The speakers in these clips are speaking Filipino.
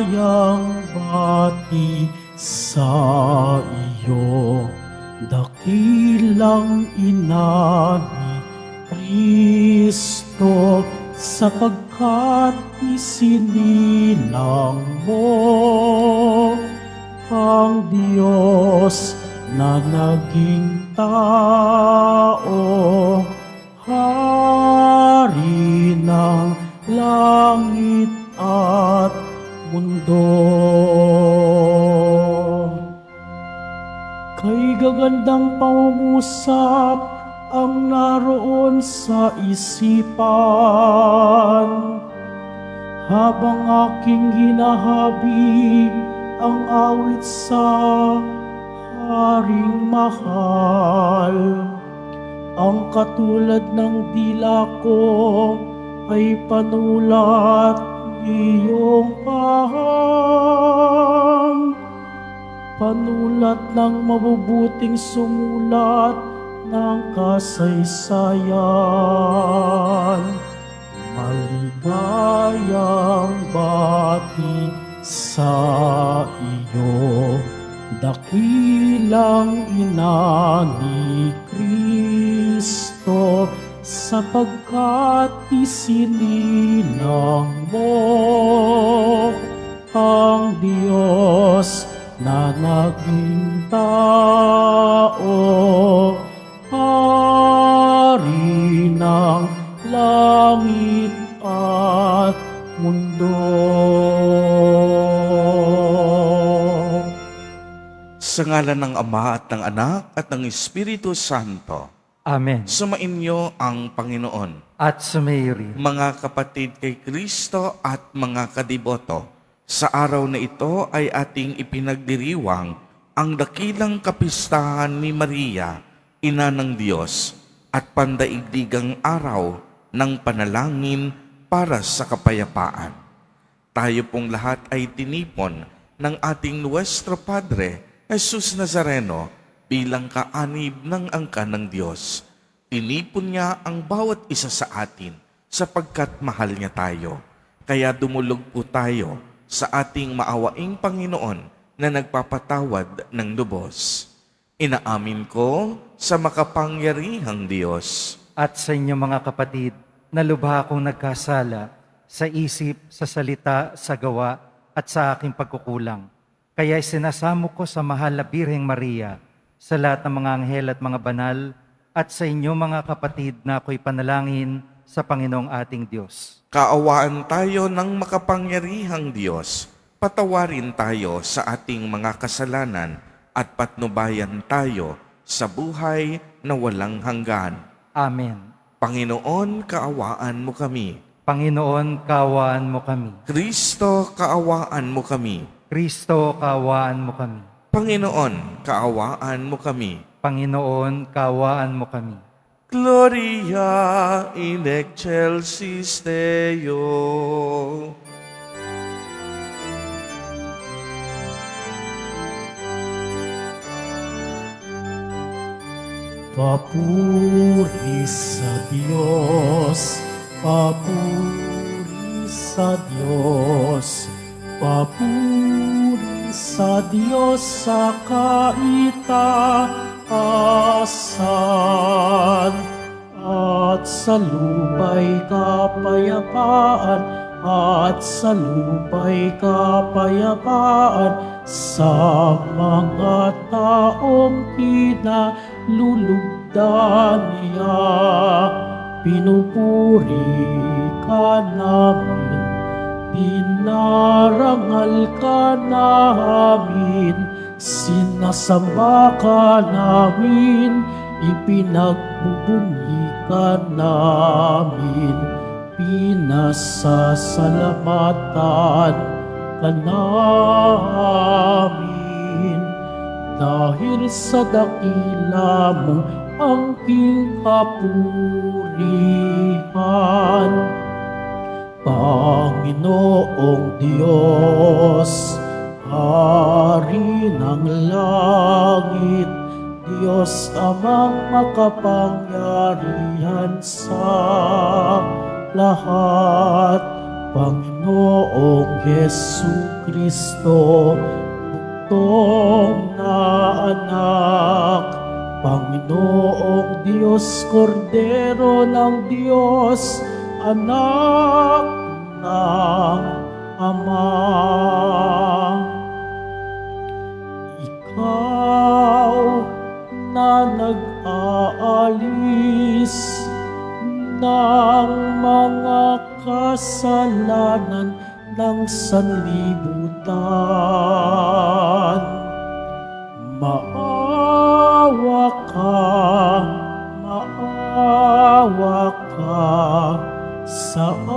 Maligayang bati sa iyo, dakilang ina ni Kristo, sapagkat isinilang mo ang Diyos na naging tao, Hari ng langit at mundo. Kay gagandang pangungusap ang naroon sa isipan, habang aking hinahabing ang awit sa Haring mahal. Ang katulad ng dila ko ay panulat iyong paham, panulat ng mabubuting sumulat ng kasaysayan. Maligayang bati sa iyo, dakilang ina ni Kristo, sapagkat isinilang mo ang Diyos na naging tao, Hari ng langit at mundo. Sa ngalan ng Ama at ng Anak at ng Espiritu Santo. Amen. Sumainyo ang Panginoon. At sumairi. Mga kapatid kay Kristo at mga kadiboto, sa araw na ito ay ating ipinagdiriwang ang dakilang kapistahan ni Maria, Ina ng Diyos, at pandaigdigang araw ng panalangin para sa kapayapaan. Tayo pong lahat ay tinipon ng ating Nuestro Padre, Jesus Nazareno, bilang kaanib ng angkan ng Diyos. Tinipon niya ang bawat isa sa atin sapagkat mahal niya tayo. Kaya dumulog po tayo sa ating maawaing Panginoon na nagpapatawad ng lubos. Inaamin ko sa makapangyarihang Diyos At sa inyo mga kapatid, na lubha akong nagkasala sa isip, sa salita, sa gawa, at sa aking pagkukulang. Kaya sinasamo ko sa mahal na Birheng Maria, sa lahat ng mga anghel at mga banal, at sa inyo mga kapatid na ako'y panalangin sa Panginoong ating Diyos. Kaawaan tayo ng makapangyarihang Diyos. Patawarin tayo sa ating mga kasalanan at patnubayan tayo sa buhay na walang hanggan. Amen. Panginoon, kaawaan mo kami. Panginoon, kaawaan mo kami. Kristo, kaawaan mo kami. Kristo, kaawaan mo kami. Panginoon, kaawaan mo kami. Panginoon, kaawaan mo kami. Gloria in excelsis Deo. Papuri sa Diyos, papuri sa Diyos, papuri sa Diyos sa kaitaasan, at sa lupa'y kapayapaan, at sa lupa'y kapayapaan sa mga taong kinalulugdan niya. Pinupuri ka namin, pinarangal ka namin, sinasamba ka namin, ipinagbubunyi ka namin, pinasasalamatan ka namin. Dahil sa dakila mo ang iyong kapurihan, Panginoong Diyos, Hari ng langit, Diyos amang makapangyarihan sa lahat, Panginoon Panginoong Hesu Kristo, buktong na anak, Panginoong Diyos, Kordero ng Diyos, anak ng Ama. Ikaw na nag-aalis ng mga kasalanan ng sanlibutan. Maawa ka sa amin.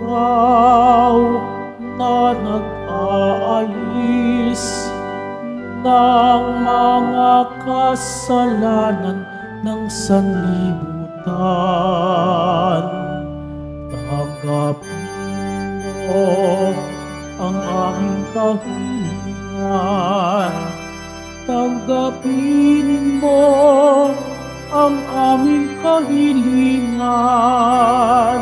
Ikaw na nag-aalis ng mga kasalanan ng sanlibutan. Tanggapin mo ang aming kahilingan. Tanggapin mo ang aming kahilingan.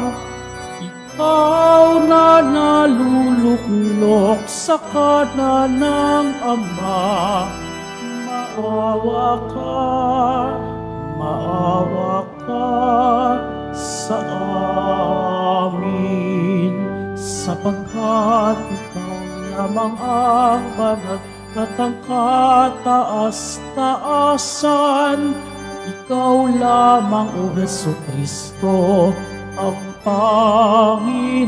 Ikaw na naluluklok sa kanan ng Ama, maawa ka sa amin, sapagkat ikaw lamang ang banal at ang kataas-taasan. Ikaw lamang, O Hesu Kristo, ang Panginoon,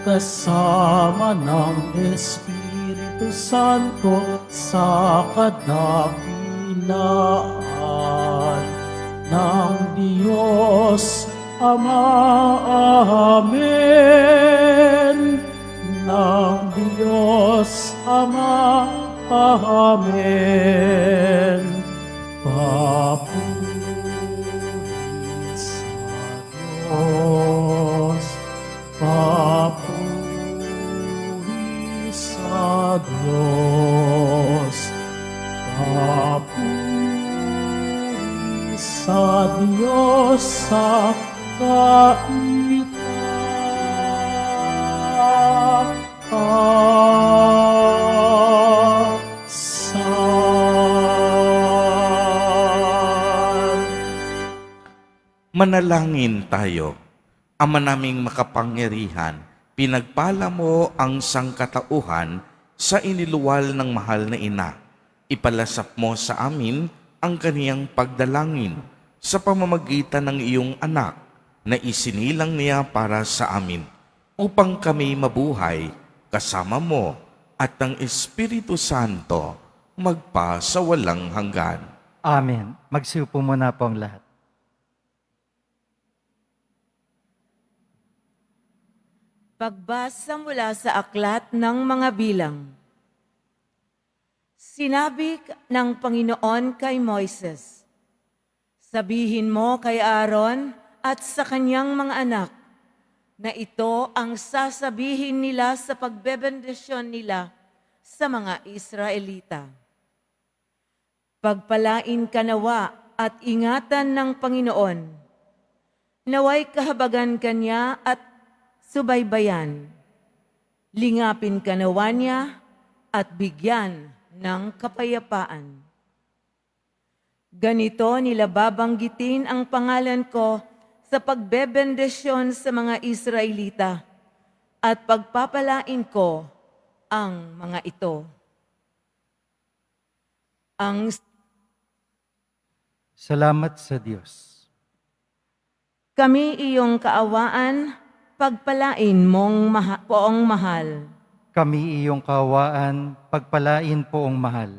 kasama ng Espiritu Santo sa kadakilaan ng Diyos Ama. Amen. Ng Diyos Ama. Amen. Papuri sa Diyos. Papuri sa Diyos. Papuri sa Diyos sa Manalangin tayo. Ama naming makapangyarihan, pinagpala mo ang sangkatauhan sa iniluwal ng mahal na ina. Ipalasap mo sa amin ang kaniyang pagdalangin sa pamamagitan ng iyong anak na isinilang niya para sa amin, upang kami mabuhay kasama mo at ang Espiritu Santo magpa sa walang hanggan. Amen. Magsiupo muna po ang lahat. Pagbasa mula sa aklat ng mga bilang. Sinabi ng Panginoon kay Moises, sabihin mo kay Aaron at sa kanyang mga anak na ito ang sasabihin nila sa pagbebendisyon nila sa mga Israelita. Pagpalain ka nawa at ingatan ng Panginoon. Naway kahabagan kanya at subaybayan. Lingapin ka nawa niya at bigyan ng kapayapaan. Ganito nila babanggitin ang pangalan ko sa pagbebendisyon sa mga Israelita at pagpapalain ko ang mga ito. Salamat sa Diyos. Kami iyong kaawaan, pagpalain mong poong mahal. Kami iyong kawaan, pagpalain poong mahal.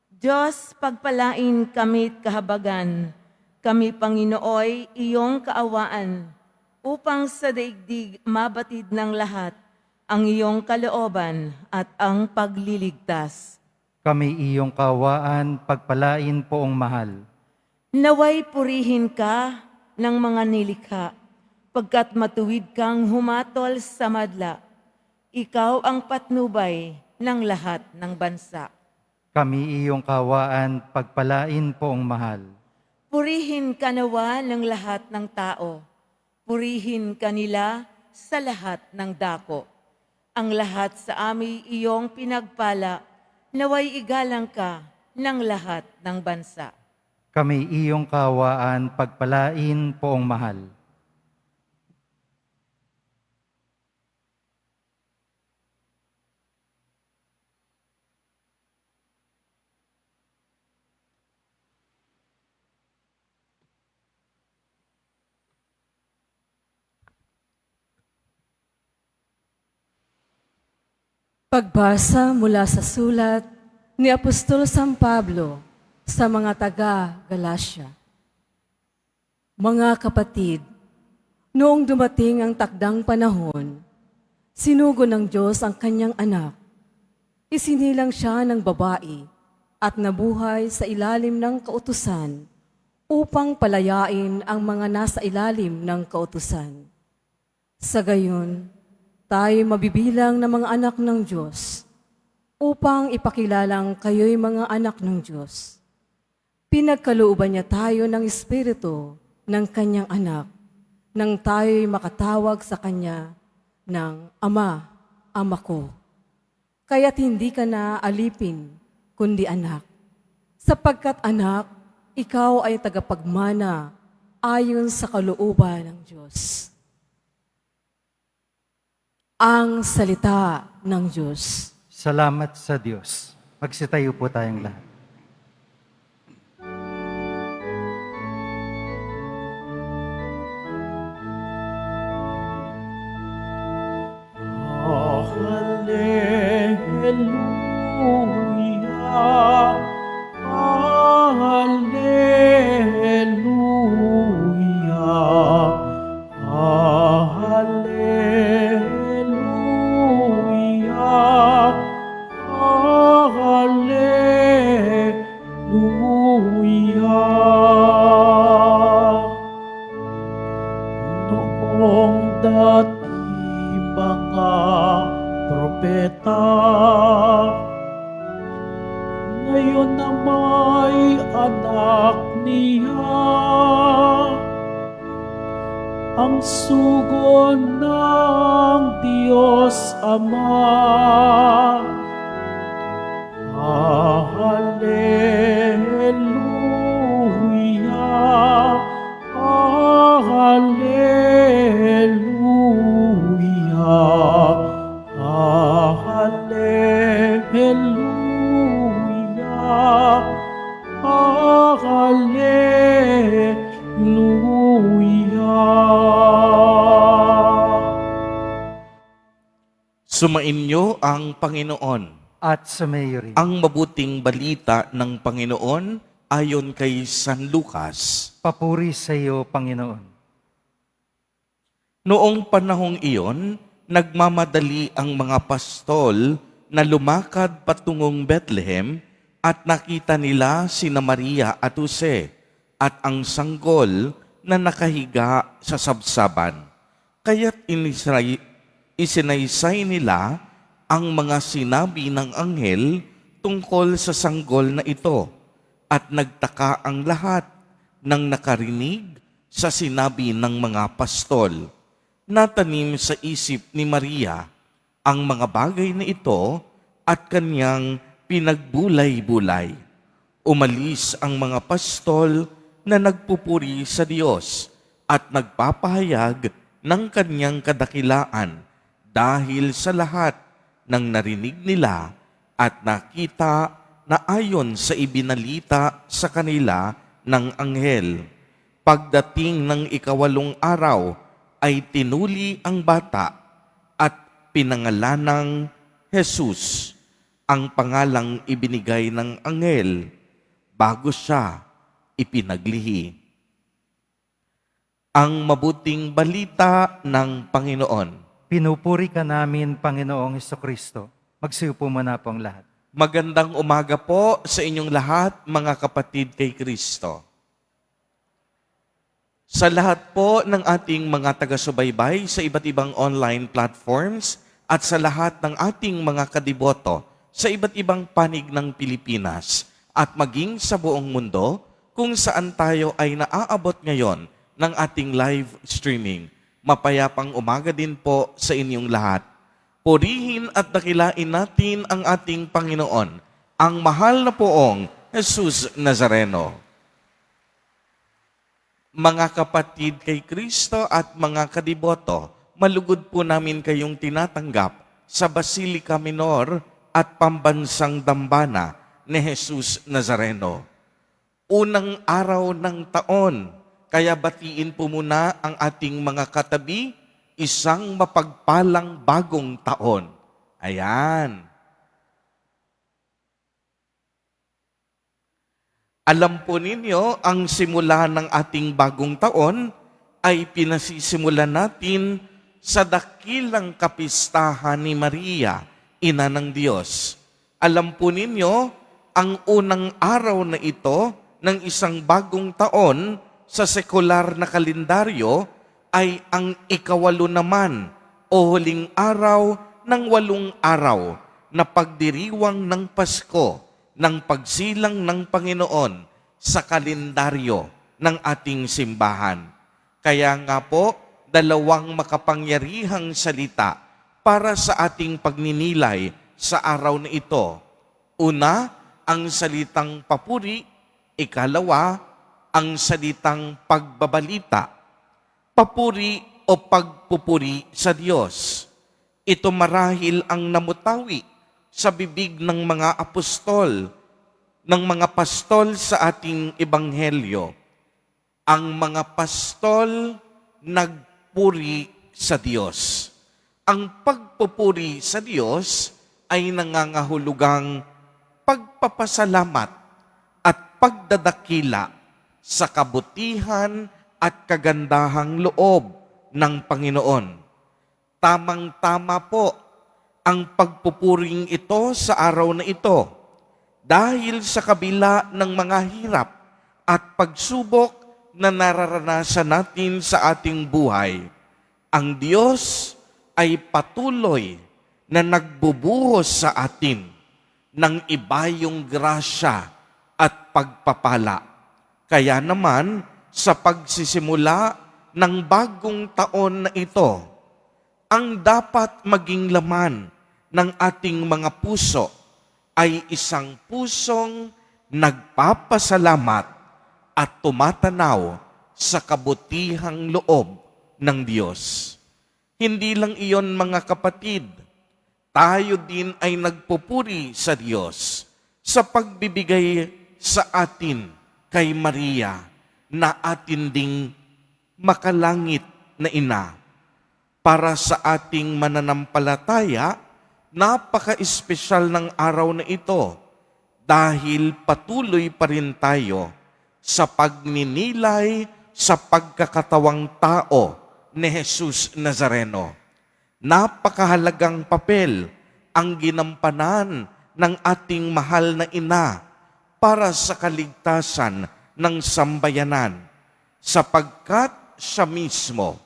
Diyos, pagpalain kami't kahabagan, kami Panginooy iyong kaawaan, upang sa daigdig mabatid ng lahat ang iyong kalooban at ang pagliligtas. Kami iyong kawaan, pagpalain poong mahal. Naway purihin ka ng mga nilikha, pagkat matuwid kang humatol sa madla. Ikaw ang patnubay ng lahat ng bansa. Kami iyong kawaan, pagpalain poong mahal. Purihin ka nawa ng lahat ng tao. Purihin kanila sa lahat ng dako. Ang lahat sa amin iyong pinagpala, naway igalang ka ng lahat ng bansa. Kami iyong kawaan, pagpalain poong mahal. Pagbasa mula sa sulat ni Apostol San Pablo sa mga taga-Galacia. Mga kapatid, noong dumating ang takdang panahon, sinugo ng Diyos ang kanyang anak. Isinilang siya ng babae at nabuhay sa ilalim ng kautusan upang palayain ang mga nasa ilalim ng kautusan. Sa gayon, tayo mabibilang na mga anak ng Diyos upang ipakilalang kayo'y mga anak ng Diyos. Pinagkalooban niya tayo ng Espiritu ng kanyang anak nang tayo'y makatawag sa kanya ng Ama, Ama ko. Kaya't hindi ka na alipin, kundi anak. Sapagkat anak, ikaw ay tagapagmana ayon sa kalooban ng Diyos. Ang salita ng Diyos. Salamat sa Diyos. Magsitayo po tayong lahat. Hallelujah, Hallelujah, Hallelujah, Hallelujah. Noong dati mga propeta, ngayon na may anak niya, ang sugo ng Diyos Ama. Hallelujah, Hallelujah, Hallelujah, Hallelujah. Sumainyo ang Panginoon. At sa mayo rin. Ang mabuting balita ng Panginoon ayon kay San Lucas. Papuri sa iyo, Panginoon. Noong panahong iyon, nagmamadali ang mga pastol na lumakad patungong Bethlehem at nakita nila sina Maria at Jose at ang sanggol na nakahiga sa sabsaban. Kaya't isinaysay nila ang mga sinabi ng anghel tungkol sa sanggol na ito at nagtaka ang lahat nang nakarinig sa sinabi ng mga pastol. Natanim sa isip ni Maria ang mga bagay na ito at kanyang pinagbulay-bulay. Umalis ang mga pastol na nagpupuri sa Diyos at nagpapahayag ng kanyang kadakilaan dahil sa lahat ng narinig nila at nakita na ayon sa ibinalita sa kanila ng anghel. Pagdating ng 8 araw ay tinuli ang bata at pinangalanang Jesus, ang pangalang ibinigay ng anghel bago siya ipinaglihi. Ang mabuting balita ng Panginoon. Pinupuri ka namin, Panginoong Hesukristo. Magsiupo muna po ang lahat. Magandang umaga po sa inyong lahat, mga kapatid kay Kristo. Sa lahat po ng ating mga taga-subaybay sa iba't ibang online platforms at sa lahat ng ating mga kadiboto sa iba't ibang panig ng Pilipinas at maging sa buong mundo kung saan tayo ay naaabot ngayon ng ating live streaming. Mapayapang umaga din po sa inyong lahat. Purihin at dakilain natin ang ating Panginoon, ang mahal na poong Jesus Nazareno. Mga kapatid kay Kristo at mga kadiboto, malugod po namin kayong tinatanggap sa Basilica Minor at Pambansang Dambana ni Jesus Nazareno. Unang araw ng taon, kaya batiin po muna ang ating mga katabi, isang mapagpalang bagong taon. Ayan. Alam po ninyo, ang simula ng ating bagong taon ay pinasisimulan natin sa dakilang kapistahan ni Maria, Ina ng Diyos. Alam po ninyo, ang unang araw na ito ng isang bagong taon sa sekular na kalendaryo ay ang ikawalo naman o huling araw ng 8 araw na pagdiriwang ng Pasko ng pagsilang ng Panginoon sa kalendaryo ng ating simbahan. Kaya nga po, 2 makapangyarihang salita para sa ating pagninilay sa araw na ito. Una, ang salitang papuri. Ikalawa, ang salitang pagbabalita. Papuri o pagpupuri sa Diyos. Ito marahil ang namutawi sa bibig ng mga apostol, ng mga pastol sa ating ebanghelyo. Ang mga pastol nagpuri sa Diyos. Ang pagpupuri sa Diyos ay nangangahulugang pagpapasalamat at pagdadakila sa kabutihan at kagandahang loob ng Panginoon. Tamang-tama po ang pagpupuring ito sa araw na ito dahil sa kabila ng mga hirap at pagsubok na nararanasan natin sa ating buhay, ang Diyos ay patuloy na nagbubuhos sa atin ng ibayong grasya at pagpapala. Kaya naman, sa pagsisimula ng bagong taon na ito, ang dapat maging laman ng ating mga puso ay isang pusong nagpapasalamat at tumatanaw sa kabutihang loob ng Diyos. Hindi lang iyon, mga kapatid, tayo din ay nagpupuri sa Diyos sa pagbibigay sa atin kay Maria na atin ding makalangit na ina. Para sa ating mananampalataya, napaka-espesyal ng araw na ito dahil patuloy pa rin tayo sa pagninilay sa pagkakatawang tao ni Jesus Nazareno. Napakahalagang papel ang ginampanan ng ating mahal na ina para sa kaligtasan ng sambayanan, sapagkat siya mismo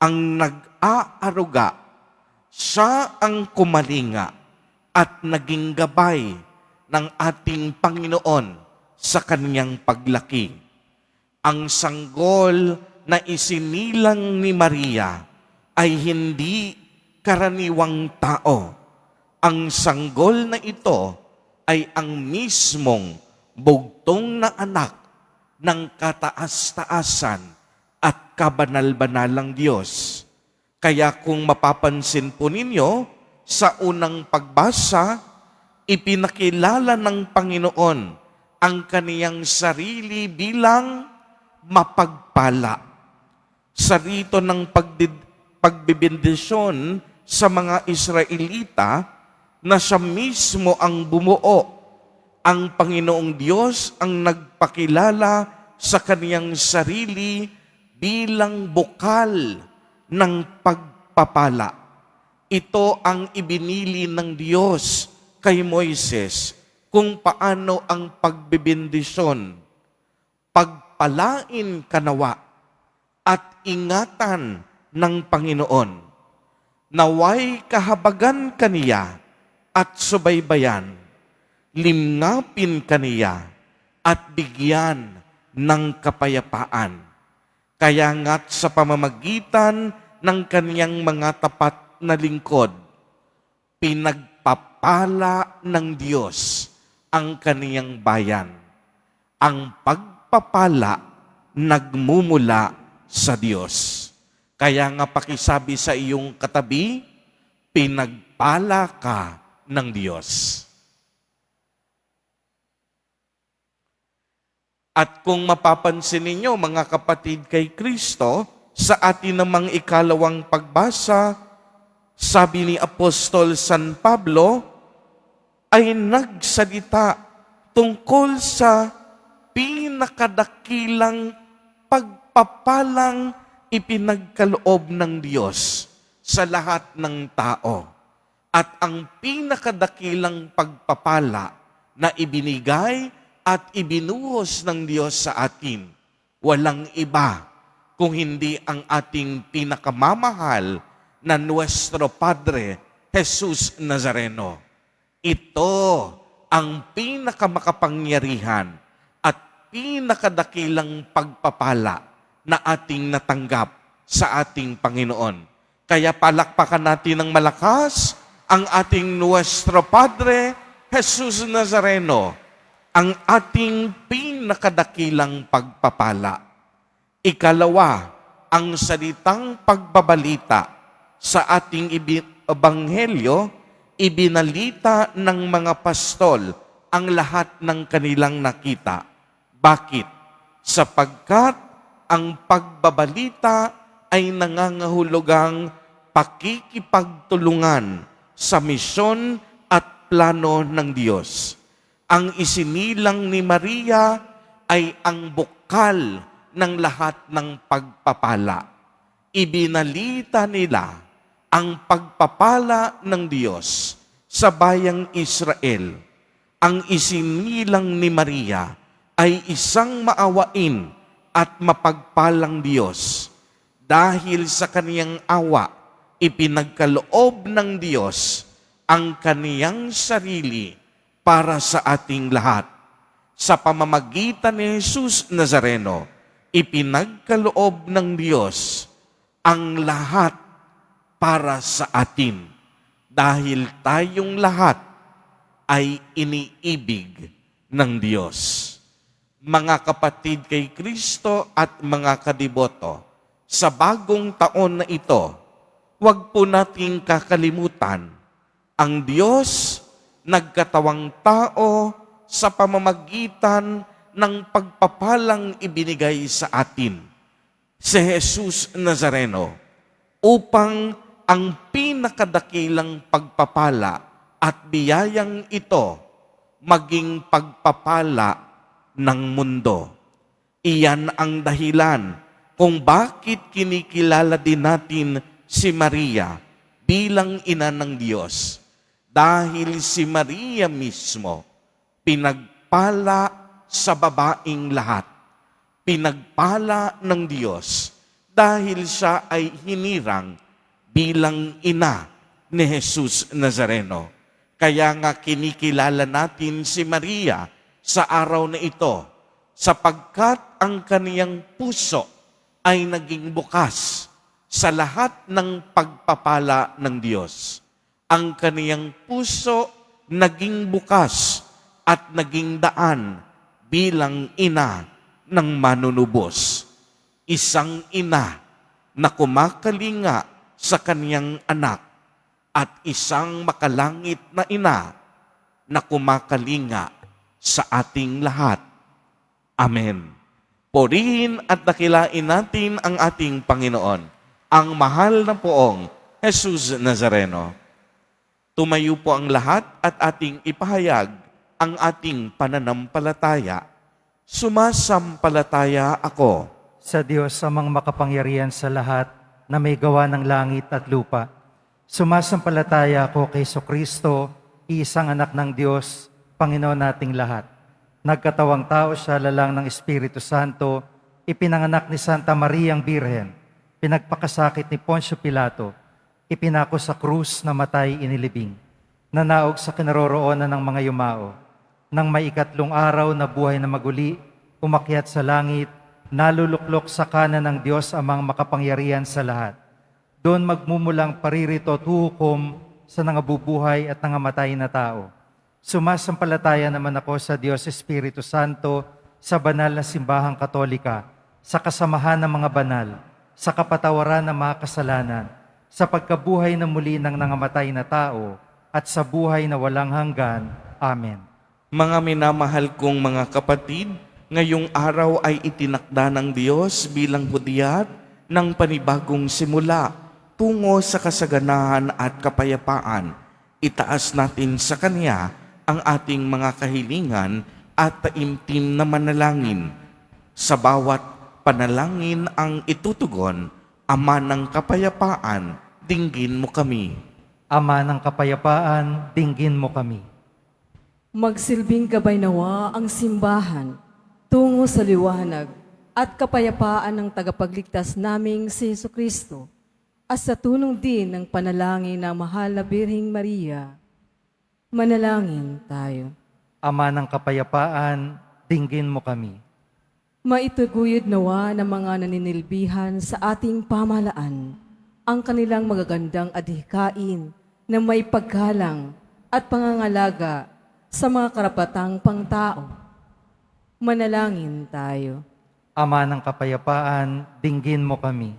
ang nag-aaruga, siya ang kumalinga at naging gabay ng ating Panginoon sa kanyang paglaki. Ang sanggol na isinilang ni Maria ay hindi karaniwang tao. Ang sanggol na ito ay ang mismong bugtong na anak ng kataas-taasan at kabanal-banalang Diyos. Kaya kung mapapansin po ninyo, sa unang pagbasa, ipinakilala ng Panginoon ang kaniyang sarili bilang mapagpala. Sa rito ng pagbibindisyon sa mga Israelita, na siya mismo ang bumuo, ang Panginoong Diyos ang nagpakilala sa kaniyang sarili bilang bukal ng pagpapala. Ito ang ibinili ng Diyos kay Moises kung paano ang pagbibindisyon. Pagpalain kanawa at ingatan ng Panginoon. Naway kahabagan kaniya at subaybayan, limngapin kaniya at bigyan ng kapayapaan. Kaya nga't sa pamamagitan ng kaniyang mga tapat na lingkod, pinagpapala ng Diyos ang kaniyang bayan. Ang pagpapala nagmumula sa Diyos. Kaya nga pakisabi sa iyong katabi, pinagpala ka ng Diyos. At kung mapapansin ninyo, mga kapatid kay Kristo, sa atin namang ikalawang pagbasa, sabi ni Apostol San Pablo, ay nagsalita tungkol sa pinakadakilang pagpapalang ipinagkaloob ng Diyos sa lahat ng tao. At ang pinakadakilang pagpapala na ibinigay at ibinuhos ng Diyos sa atin, walang iba kung hindi ang ating pinakamamahal na Nuestro Padre, Jesus Nazareno. Ito ang pinakamakapangyarihan at pinakadakilang pagpapala na ating natanggap sa ating Panginoon. Kaya palakpakan natin ng malakas ang ating Nuestro Padre, Jesus Nazareno, ang ating pinakadakilang pagpapala. Ikalawa, ang salitang pagbabalita sa ating ebanghelyo, ibinalita ng mga pastol ang lahat ng kanilang nakita. Bakit? Sapagkat ang pagbabalita ay nangangahulugang pakikipagtulungan sa misyon at plano ng Diyos. Ang isinilang ni Maria ay ang bukal ng lahat ng pagpapala. Ibinalita nila ang pagpapala ng Diyos sa bayang Israel. Ang isinilang ni Maria ay isang maawain at mapagpalang Diyos. Dahil sa kaniyang awa, ipinagkaloob ng Diyos ang kaniyang sarili para sa ating lahat. Sa pamamagitan ni Jesus Nazareno, ipinagkaloob ng Diyos ang lahat para sa atin. Dahil tayong lahat ay iniibig ng Diyos. Mga kapatid kay Kristo at mga kadiboto, sa bagong taon na ito, huwag po nating kakalimutan ang Diyos nagkatawang tao sa pamamagitan ng pagpapalang ibinigay sa atin, si Jesus Nazareno, upang ang pinakadakilang pagpapala at biyayang ito maging pagpapala ng mundo. Iyan ang dahilan kung bakit kinikilala din natin si Maria bilang ina ng Diyos. Dahil si Maria mismo, pinagpala sa babaing lahat. Pinagpala ng Diyos dahil siya ay hinirang bilang ina ni Jesus Nazareno. Kaya nga kinikilala natin si Maria sa araw na ito, sapagkat ang kaniyang puso ay naging bukas sa lahat ng pagpapala ng Diyos. Ang kaniyang puso naging bukas at naging daan bilang ina ng manunubos. Isang ina na kumakalinga sa kaniyang anak at isang makalangit na ina na kumakalinga sa ating lahat. Amen. Purihin at dakilain natin ang ating Panginoon, ang mahal na poong Jesus Nazareno. Tumayo po ang lahat at ating ipahayag ang ating pananampalataya. Sumasampalataya ako Sa Diyos amang makapangyarihan sa lahat na may gawa ng langit at lupa. Sumasampalataya ako kay Kristo, isang anak ng Diyos, Panginoon nating lahat. Nagkatawang tao siya lalang ng Espiritu Santo, ipinanganak ni Santa Mariang Birhen, pinagpakasakit ni Poncio Pilato, ipinako sa krus na matay inilibing. nanaog sa kinaroroonan ng mga yumao. Nang may ikatlong araw na buhay na maguli, umakyat sa langit, naluluklok sa kanan ng Diyos amang makapangyarihan sa lahat. Doon magmumulang paririto at huhukom sa nangabubuhay at nangamatay na tao. Sumasampalataya naman ako sa Diyos Espiritu Santo, sa banal na simbahang katolika, sa kasamahan ng mga banal, sa kapatawaran ng mga kasalanan, sa pagkabuhay na muli ng nangamatay na tao, at sa buhay na walang hanggan. Amen. Mga minamahal kong mga kapatid, ngayong araw ay itinakda ng Diyos bilang hudyat ng panibagong simula tungo sa kasaganahan at kapayapaan. Itaas natin sa Kanya ang ating mga kahilingan at taimtim na manalangin. Sa bawat panalangin ang itutugon, Ama ng kapayapaan, dinggin mo kami. Ama ng kapayapaan, dinggin mo kami. Magsilbing gabay nawa ang simbahan tungo sa liwanag at kapayapaan ng tagapagligtas naming si Jesucristo at sa tulong din ng panalangin ng mahal na Birheng Maria. Manalangin tayo. Ama ng kapayapaan, dinggin mo kami. Maituguyod nawa ng mga naninilbihan sa ating pamahalaan ang kanilang magagandang adhikain na may paggalang at pangangalaga sa mga karapatang pangtao. Manalangin tayo. Ama ng kapayapaan, dinggin mo kami.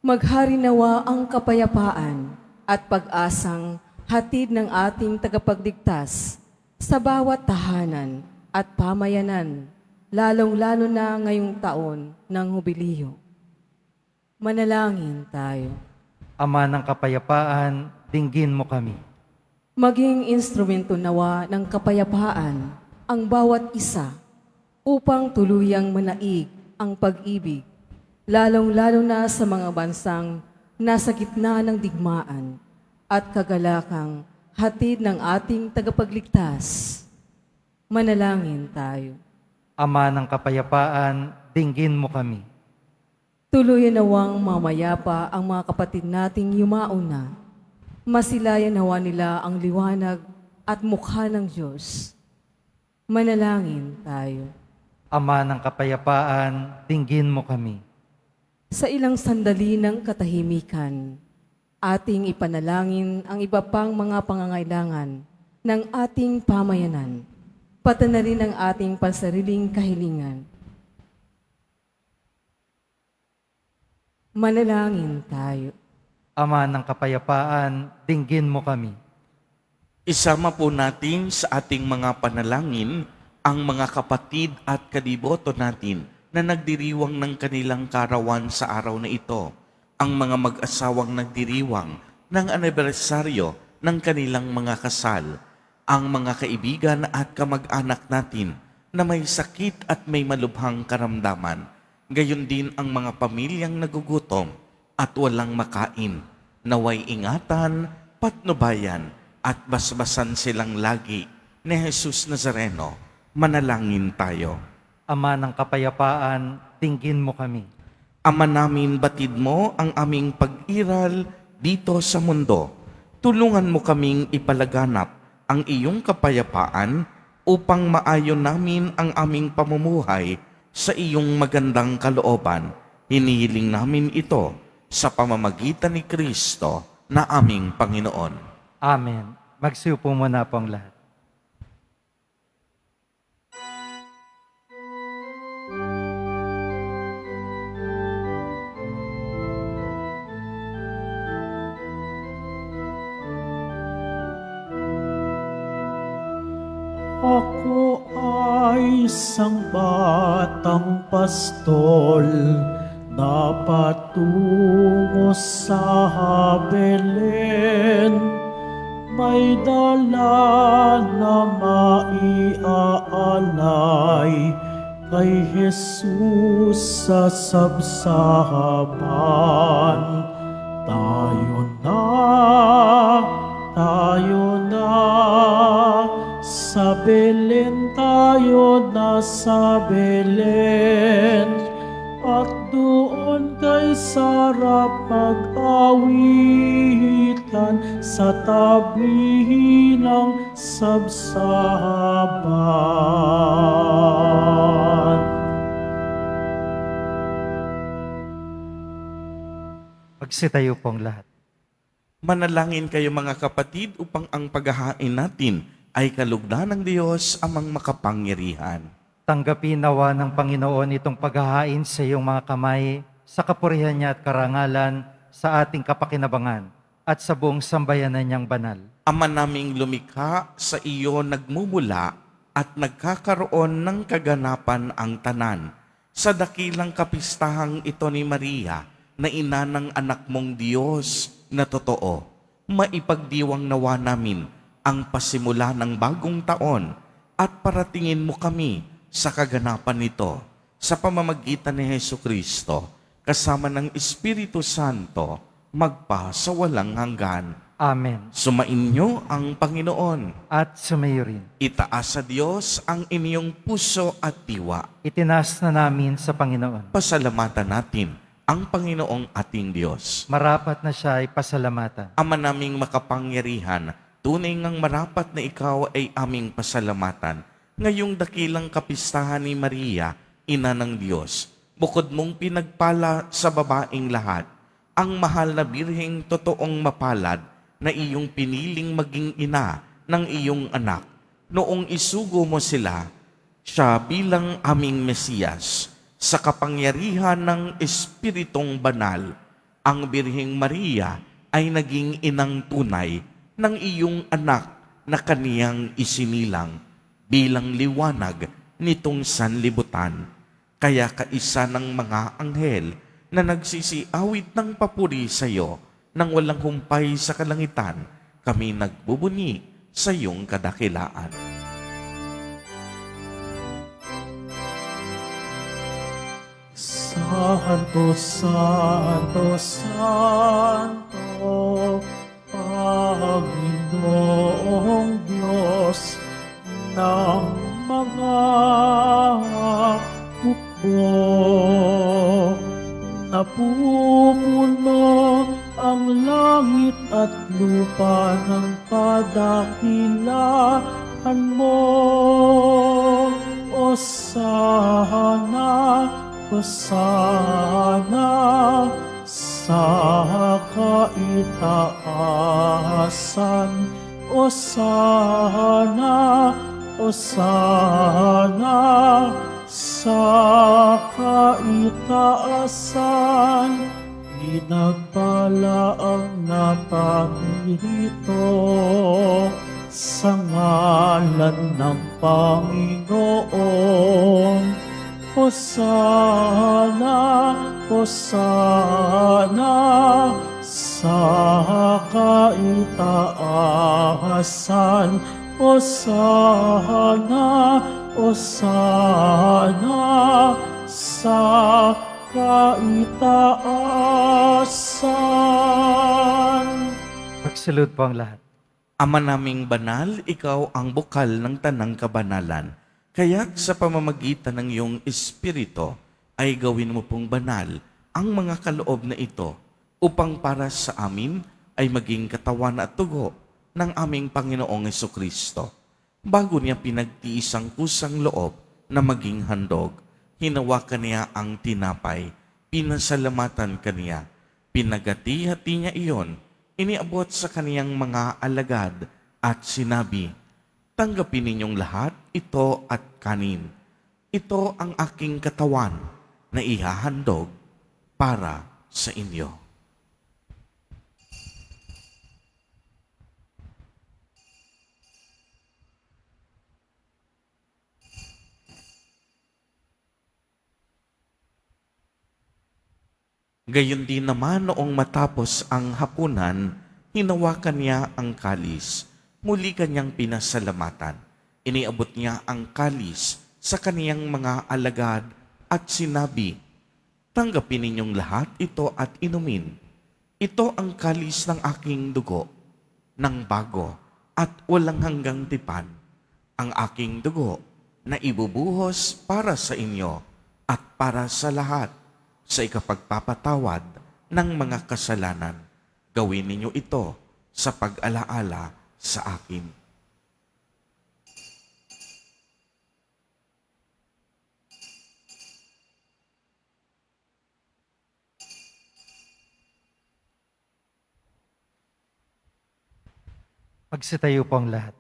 Maghari nawa ang kapayapaan at pag-asang hatid ng ating tagapagligtas sa bawat tahanan at pamayanan, lalong-lalo na ngayong taon ng hubiliyo. Manalangin tayo. Ama ng kapayapaan, dinggin mo kami. Maging instrumento nawa ng kapayapaan ang bawat isa upang tuluyang manaig ang pag-ibig, lalong-lalo na sa mga bansang nasa gitna ng digmaan at kagalakang hatid ng ating tagapagligtas. Manalangin tayo. Ama ng kapayapaan, dinggin mo kami. Tuluyan nawang mamayapa ang mga kapatid nating yumao na. Masilayan nawa nila ang liwanag at mukha ng Diyos. Manalangin tayo. Ama ng kapayapaan, dinggin mo kami. Sa ilang sandali ng katahimikan, ating ipanalangin ang iba pang mga pangangailangan ng ating pamayanan, pati na rin ang ating pansariling kahilingan. Manalangin tayo. Ama ng kapayapaan, dinggin mo kami. Isama po natin sa ating mga panalangin ang mga kapatid at kadiboto natin na nagdiriwang ng kanilang karawan sa araw na ito. Ang mga mag-asawang nagdiriwang ng anibersaryo ng kanilang mga kasal. Ang mga kaibigan at kamag-anak natin na may sakit at may malubhang karamdaman. Gayon din ang mga pamilyang nagugutom at walang makain. Naway ingatan, patnubayan at basbasan silang lagi ni Jesus Nazareno. Manalangin tayo. Ama ng kapayapaan, dinggin mo kami. Ama namin, batid mo ang aming pag-iral dito sa mundo. Tulungan mo kaming ipalaganap ang iyong kapayapaan upang maayon namin ang aming pamumuhay sa iyong magandang kalooban. Hinihiling namin ito sa pamamagitan ni Kristo na aming Panginoon. Amen. Magsiupo muna po ang lahat. Ako ay isang batang pastol na patungo sa Belen. May dala na maiaalay kay Jesus sa sabsaban. Tayo na, sa Belen tayo na sa Belen, at doon kay sarap mag-awitan sa tabi ng sabsaban. Magsitayo pong lahat. Manalangin kayo mga kapatid upang ang paghahain natin ay kalugdan ng Diyos amang makapangyarihan. Tanggapin nawa ng Panginoon itong paghahain sa iyong mga kamay, sa kapurihan niya at karangalan, sa ating kapakinabangan, at sa buong sambayanan niyang banal. Ama naming lumikha, sa iyo nagmumula at nagkakaroon ng kaganapan ang tanan. Sa dakilang kapistahang ito ni Maria, na ina ng anak mong Diyos na totoo, maipagdiwang nawa namin ang pasimula ng bagong taon at paratingin mo kami sa kaganapan nito sa pamamagitan ni Hesukristo kasama ng Espiritu Santo magpa sa walang hanggan. Amen. Sumainyo ang Panginoon. At sumayo rin. Itaas sa Diyos ang inyong puso at diwa. Itinas na namin sa Panginoon. Pasalamatan natin ang Panginoong ating Diyos. Marapat na siya ay pasalamatan. Ama naming makapangyarihan, tunay ngang marapat na ikaw ay aming pasalamatan. Ngayong dakilang kapistahan ni Maria, ina ng Diyos, bukod mong pinagpala sa babaeng lahat, ang mahal na birheng totoong mapalad na iyong piniling maging ina ng iyong anak. Noong isugo mo sila, siya bilang aming Mesiyas, sa kapangyarihan ng Espiritong Banal, ang Birheng Maria ay naging inang tunay ng iyong anak na kaniyang isinilang bilang liwanag nitong sanlibutan. Kaya kaisa ng mga anghel na nagsisiawit ng papuri sa iyo nang walang humpay sa kalangitan, kami nagbubuni sa iyong kadakilaan. Santo, Santo, Santo, Panginoong Diyos ng mga hukbo. Napupuno ang langit at lupa ng kadakilaan mo. O sana, Hosana sa kaitaasan. Hosana, Hosana sa kaitaasan. Pinagpala ang naparirito sa ngalan ng Panginoon. Hosana, Hosana sa kaitaasan. Hosana, Hosana sa kaitaasan. Magsalud po ang lahat. Ama naming banal, ikaw ang bukal ng tanang kabanalan. Kaya sa pamamagitan ng iyong Espiritu ay gawin mo pong banal ang mga kaloob na ito upang para sa amin ay maging katawan at tugo ng aming Panginoong Hesukristo. Bago niya pinagtiis ang kusang loob na maging handog, hinawakan niya ang tinapay, pinasalamatan kaniya, pinagati-hati niya iyon, iniabot sa kaniyang mga alagad at sinabi, tanggapin ninyong lahat ito at kanin. Ito ang aking katawan na ihahandog para sa inyo. Gayon din naman noong matapos ang hapunan, hinawakan niya ang kalis. Muli kanyang pinasalamatan. Iniabot niya ang kalis sa kaniyang mga alagad at sinabi, tanggapin ninyong lahat ito at inumin. Ito ang kalis ng aking dugo, ng bago at walang hanggang tipan. Ang aking dugo na ibubuhos para sa inyo at para sa lahat sa ikapagpapatawad ng mga kasalanan. Gawin ninyo ito sa pag-alaala sa akin. Magsitayo po ang lahat.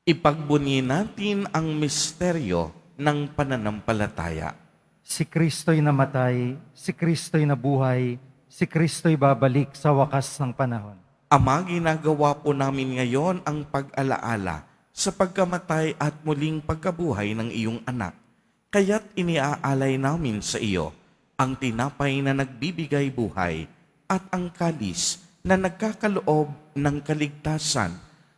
Ipagbunyi natin ang misteryo ng pananampalataya. Si Kristo'y namatay, si Kristo'y nabuhay, si Kristo'y babalik sa wakas ng panahon. Ama, ginagawa po namin ngayon ang pag-alaala sa pagkamatay at muling pagkabuhay ng iyong anak. Kaya't iniaalay namin sa iyo ang tinapay na nagbibigay buhay at ang kalis na nagkakaloob ng kaligtasan.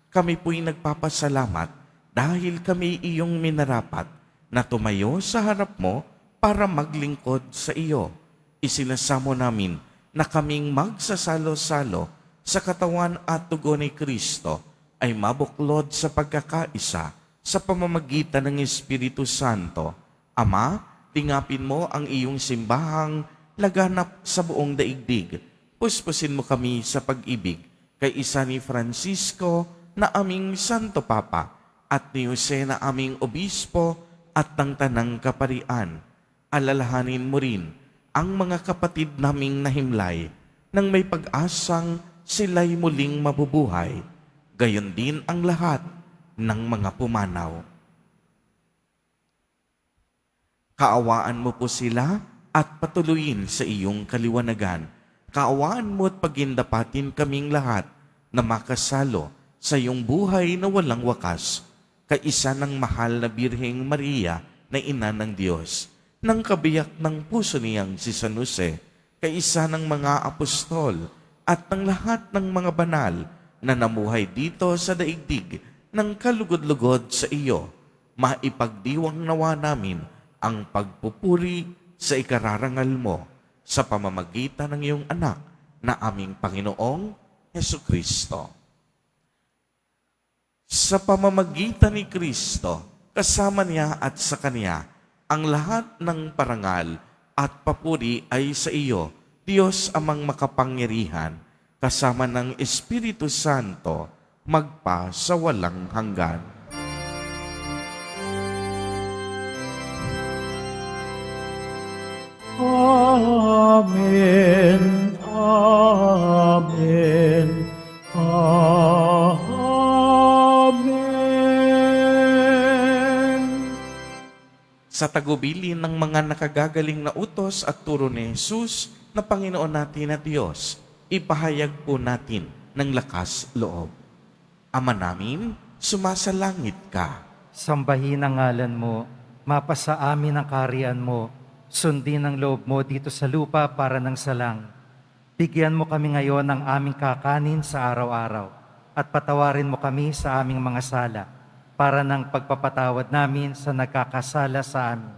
Kami po'y nagpapasalamat dahil kami iyong minarapat na tumayo sa harap mo para maglingkod sa iyo. Isinasamo namin na kaming magsasalo-salo sa katawan at dugo ni Kristo ay mabuklod sa pagkakaisa sa pamamagitan ng Espiritu Santo. Ama, tingapin mo ang iyong simbahang laganap sa buong daigdig. Puspusin mo kami sa pag-ibig kay isa ni Francisco na aming Santo Papa at ni Jose na aming Obispo at ng Tanang Kaparian. Alalahanin mo rin ang mga kapatid naming nahimlay nang may pag-asang sila'y muling mabubuhay. Gayon din ang lahat ng mga pumanaw. Kaawaan mo po sila at patuloyin sa iyong kaliwanagan. Kaawaan mo at pagindapatin kaming lahat na makasalo sa iyong buhay na walang wakas, kaisa ng mahal na Birheng Maria na Ina ng Diyos, ng kabiyak ng puso niyang si San Jose, kaisa ng mga apostol at ng lahat ng mga banal na namuhay dito sa daigdig ng kalugod-lugod sa iyo. Maipagdiwang nawa namin ang pagpupuri sa ikararangal mo sa pamamagitan ng iyong anak na aming Panginoong Hesukristo. Sa pamamagitan ni Kristo, kasama niya at sa Kanya, ang lahat ng parangal at papuri ay sa iyo, Diyos amang makapangyarihan, kasama ng Espiritu Santo, magpa sa walang hanggan. Amen. Amen. Amen. Sa tagubilin ng mga nakagagaling na utos at turo ni Jesus na Panginoon natin at Diyos, ipahayag po natin ng lakas loob. Ama namin, sumasalangit ka. Sambahin ang ngalan mo, mapasa amin ang kaharian mo, sundin ang loob mo dito sa lupa para ng salang. Bigyan mo kami ngayon ng aming kakanin sa araw-araw at patawarin mo kami sa aming mga sala para ng pagpapatawad namin sa nagkakasala sa amin.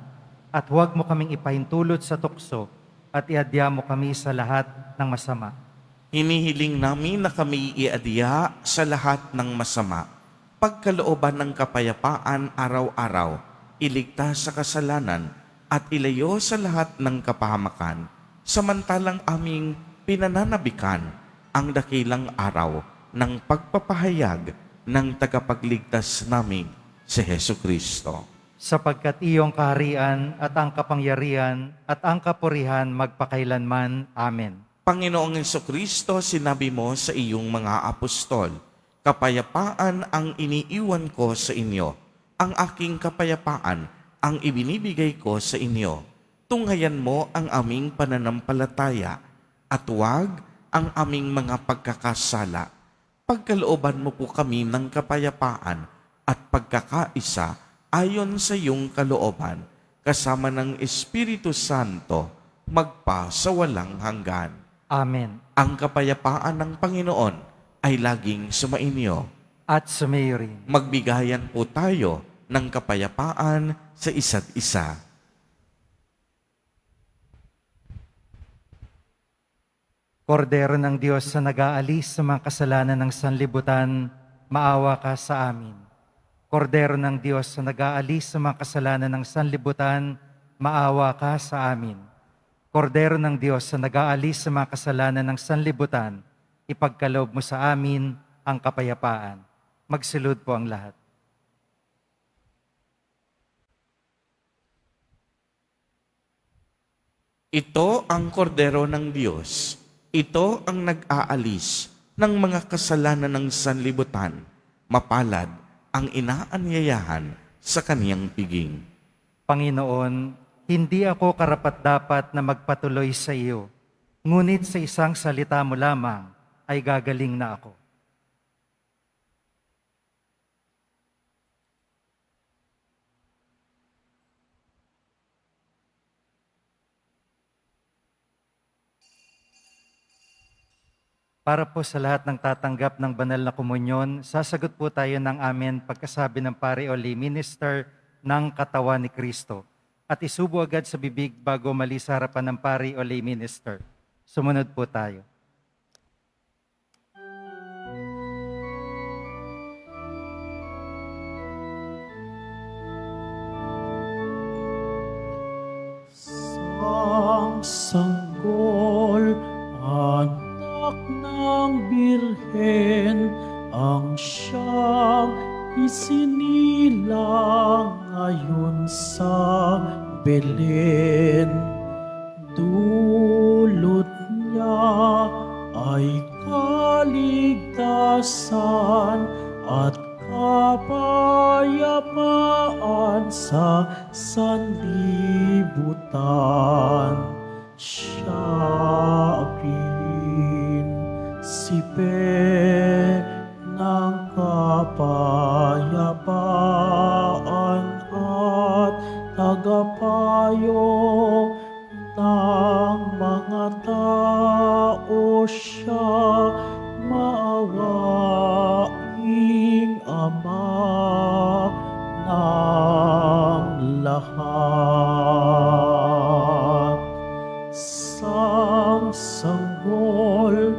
At huwag mo kaming ipahintulot sa tukso at iadya mo kami sa lahat ng masama. Hinihiling namin na kami iadya sa lahat ng masama. Pagkalooban ng kapayapaan araw-araw, iligtas sa kasalanan at ilayo sa lahat ng kapahamakan, samantalang aming pinananabikan ang dakilang araw ng pagpapahayag ng tagapagligtas namin si Hesukristo. Sapagkat iyong kaharian at ang kapangyarihan at ang kapurihan magpakailanman. Amen. Panginoong Hesukristo, sinabi mo sa iyong mga apostol, kapayapaan ang iniiwan ko sa inyo, ang aking kapayapaan ang ibinibigay ko sa inyo. Tunghayan mo ang aming pananampalataya at huwag ang aming mga pagkakasala. Pagkalooban mo po kami ng kapayapaan at pagkakaisa ayon sa iyong kalooban, kasama ng Espiritu Santo, magpa sa walang hanggan. Amen. Ang kapayapaan ng Panginoon ay laging sumainyo. At sumayo rin. Magbigayan po tayo ng kapayapaan sa isa't isa. Kordero ng Diyos na nag-aalis sa mga kasalanan ng sanlibutan, maawa ka sa amin. Kordero ng Diyos na nag-aalis sa mga kasalanan ng sanlibutan, maawa ka sa amin. Kordero ng Diyos na nag-aalis sa mga kasalanan ng sanlibutan, ipagkaloob mo sa amin ang kapayapaan. Magsilud po ang lahat. Ito ang kordero ng Diyos. Ito ang nag-aalis ng mga kasalanan ng sanlibutan. Mapalad ang inaanyayahan sa kaniyang piging. Panginoon, hindi ako karapat-dapat na magpatuloy sa iyo, ngunit sa isang salita mo lamang ay gagaling na ako. Para po sa lahat ng tatanggap ng banal na komunyon, sasagot po tayo ng amen pagkasabi ng pari o lay minister ng katawan ni Kristo. At isubo agad sa bibig bago mali sa harapan ng pari o lay minister. Sumunod po tayo. Sang sanggol, anak ng Birhen, ang siyang isinilang ngayon sa Belen. Dulot niya ay kaligtasan at kapayapaan sa sanlibutan. Siya rin si ng kapayapaan at tagapayo ng mga tao. Siya maawaing Ama ng lahat. Sang sanggol,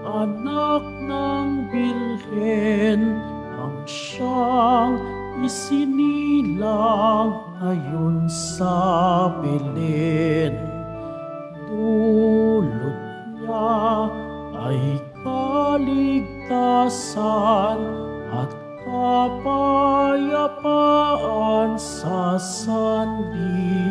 anak ng Birhen, ang siyang isinilang ngayon sa Belen. Dulot niya ay kaligtasan at kapayapaan sa sanlibutan.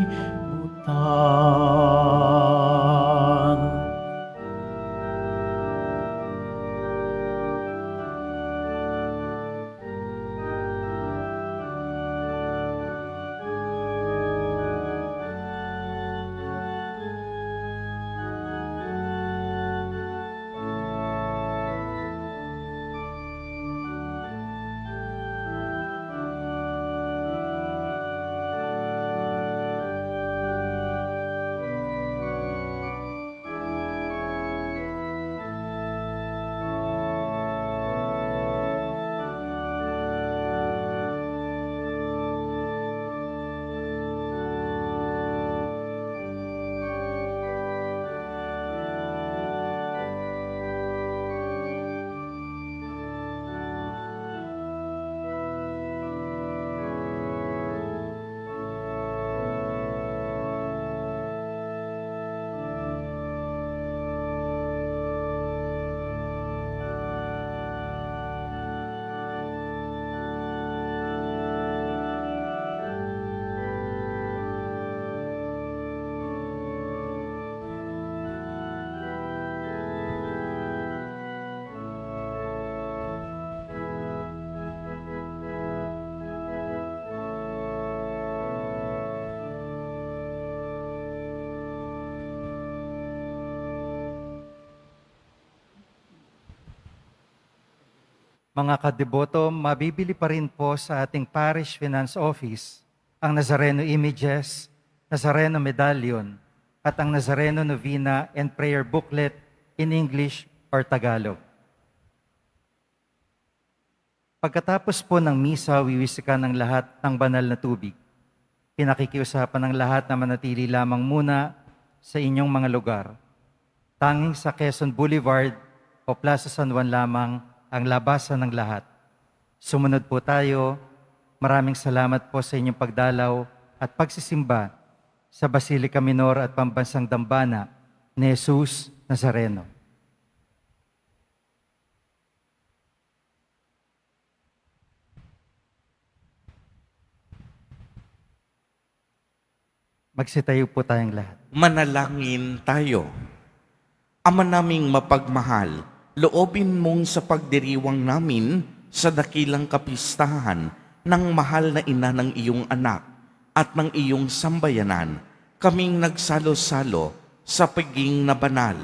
Mga kadeboto, mabibili pa rin po sa ating Parish Finance Office ang Nazareno Images, Nazareno Medallion, at ang Nazareno Novena and Prayer Booklet in English or Tagalog. Pagkatapos po ng misa, wiwisikan ng lahat ng banal na tubig. Pinakikiusapan ng lahat na manatili lamang muna sa inyong mga lugar. Tanging sa Quezon Boulevard o Plaza San Juan lamang ang labasan ng lahat. Sumunod po tayo. Maraming salamat po sa inyong pagdalaw at pagsisimba sa Basilica Minor at Pambansang Dambana ni Jesus Nazareno. Magsitayo po tayong lahat. Manalangin tayo. Ama naming mapagmahal, loobin mong sa pagdiriwang namin sa dakilang kapistahan ng mahal na ina ng iyong anak at ng iyong sambayanan, kaming nagsalo-salo sa pagiging na banal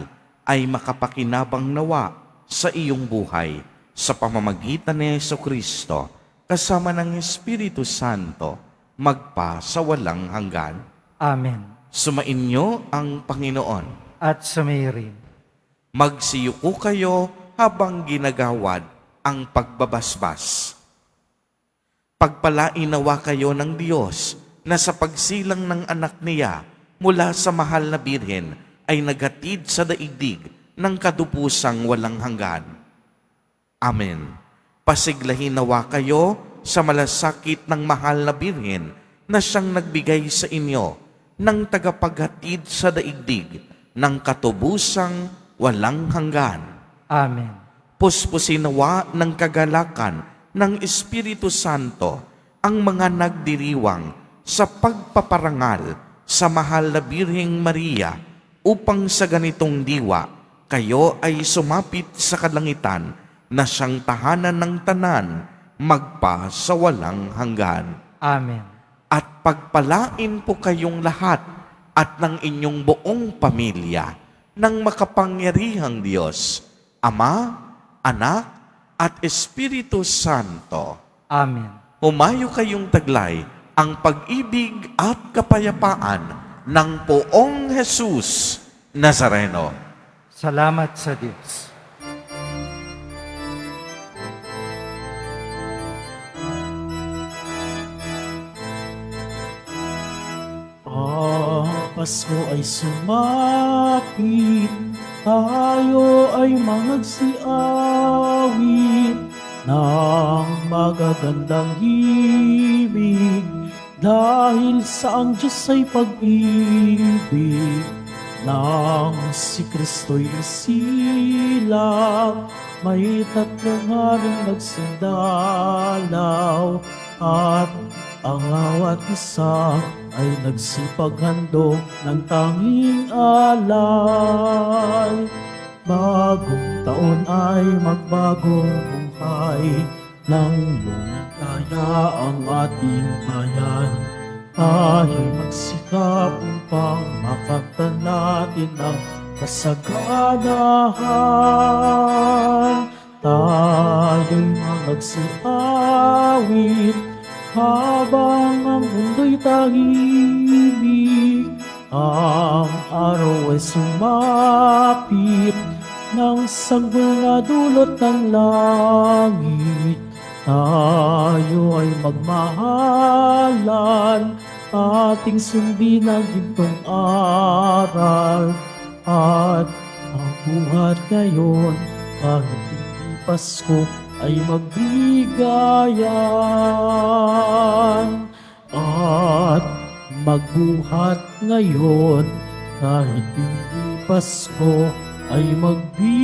ay makapakinabang nawa sa iyong buhay sa pamamagitan ni Jesucristo kasama ng Espiritu Santo magpa sa walang hanggan. Amen. Sumainyo ang Panginoon. At sumayin. Magsiyuko kayo habang ginagawad ang pagbabasbas. Pagpalain nawa kayo ng Diyos na sa pagsilang ng anak niya mula sa mahal na birhen ay naghatid sa daigdig ng kadupusang walang hanggan. Amen. Pasiglahin nawa kayo sa malasakit ng mahal na birhen na siyang nagbigay sa inyo ng tagapaghatid sa daigdig ng katubusang walang hanggan. Amen. Puspusin nawa ng kagalakan ng Espiritu Santo ang mga nagdiriwang sa pagpaparangal sa mahal na Birheng Maria upang sa ganitong diwa kayo ay sumapit sa kalangitan na siyang tahanan ng tanan magpa sa walang hanggan. Amen. At pagpalain po kayong lahat at ng inyong buong pamilya ng makapangyarihang Diyos, Ama, Anak, at Espiritu Santo. Amen. Humayo kayong taglay ang pag-ibig at kapayapaan ng Poong Jesus Nazareno. Salamat sa Diyos. Pasko ay sumapit, tayo ay magsiawit ng magagandang himig, dahil sa ang Diyos ay pag-ibig, nang si Kristo'y isilang, may tatlong haring nagsandalaw, at ang bawat isa ay nagsipaghandog ng tanging alay. Bagong taon ay magbagong buhay, nang lumikaya ang ating bayan. Tayo magsikap upang makamtan natin ang kasaganahan. Tayo'y magsiawit habang ang mundo'y tahimik. Ang araw ay sumapit ng sanggol na dulot ng langit. Tayo ay magmahalan, ating sundin ang gintong aral. At ang buhat ngayon, kahit hindi Pasko, ay magbigayan. At magbuhat ngayon, kahit hindi Pasko, ay magbigayan.